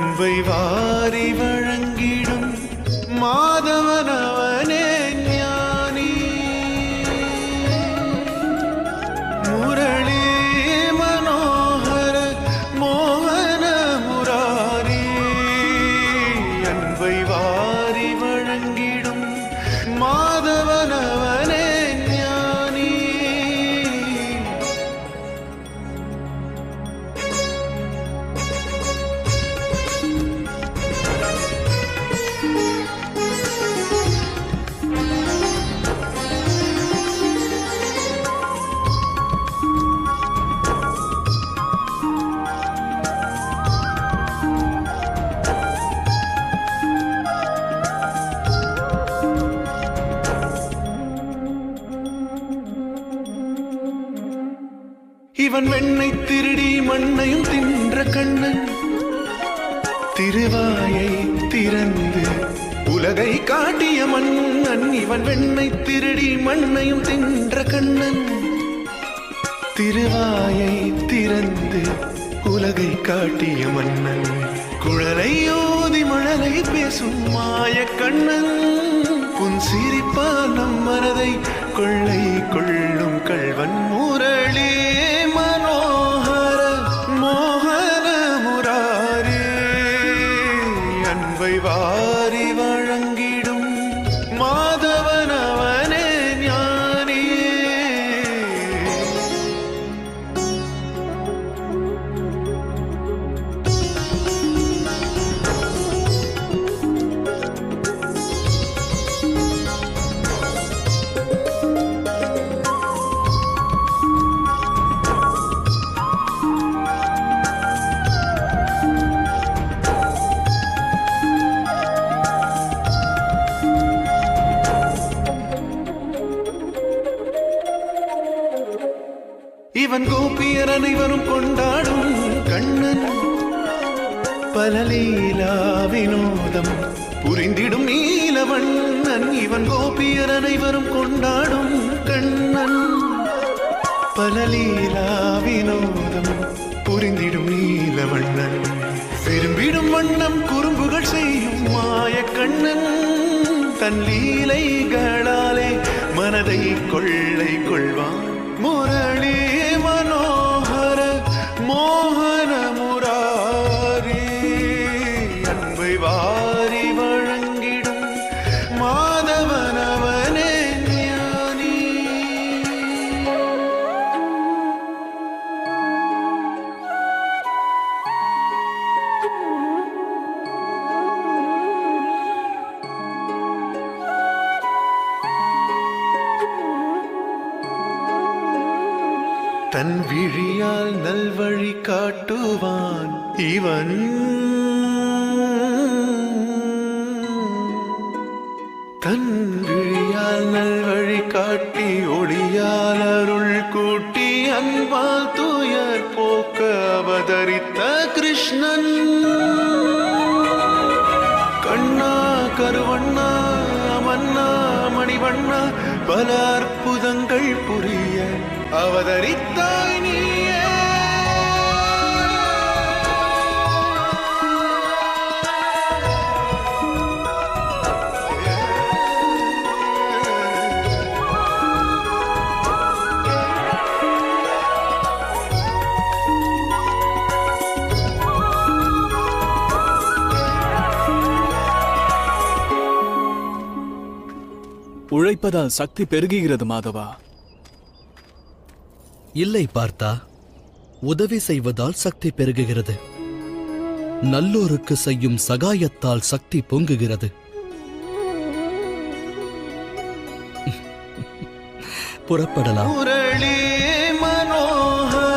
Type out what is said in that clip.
அன்பை வாரி வழங்கிடும் மாதவனவனே ஞானி முரளி மனோகர மோகன முராரி அன்பை வாரி வழங்கிடும் மாதவனவனே ஞானி இவன் வெண்ணை திருடி மண்ணையும் தின்ற கண்ணன் திருவாயை திறந்து உலகை காட்டிய மன்னன் இவன் வெண்ணை திருடி மண்ணையும் தின்ற கண்ணன் திருவாயை திறந்து உலகை காட்டிய மன்னன் குழலை ஓதி மழலை பேசும் மாய கண்ணன் புன் சிரிப்பால் நம் மனதை கொள்ளை கொள்ளும் கள்வன் முரளி மனோகர மோகன முராரி அன்பை வாரி வழங்கிடும் மாதவனவனே ஞானியே இவன் கோபியர் அனைவரும் கொண்டாடும் கண்ணன் பலலீலா வினோதம் புரிந்திடும் நீலவண்ணன் இவன் கோபியர் அனைவரும் கொண்டாடும் கண்ணன் பலலீலா வினோதம் புரிந்திடும் நீலவண்ணன் விரும்பிடும் வண்ணம் குறும்புகள் செய்யும் மாய கண்ணன் தன் லீலைகளாலே மனதை கொள்ளை கொள்வான் முரளி மனோகர மோகன முராரி அன்பை வாரி வழங்கிடும் மாதவனவனே ஞானி தன் விழியால் நல்வழி காட்டுவான் இவன் தன் விழியால் நல்வழி காட்டி ஒளியால் அருள் கூட்டி அன்பால் துயர் போக்க அவதரித்த கிருஷ்ணன் கண்ணா கருவண்ணா மன்னா மணிவண்ணா பல அற்புதங்கள் புரிய அவதரித்தாய் நீயே உழைப்பதால் சக்தி பெருகுகிறது மாதவா. இல்லை பார்த்தா, உதவி செய்வதால் சக்தி பெருகுகிறது. நல்லோருக்கு செய்யும் சகாயத்தால் சக்தி பொங்குகிறது. புறப்படலாம். முரளி மனோகர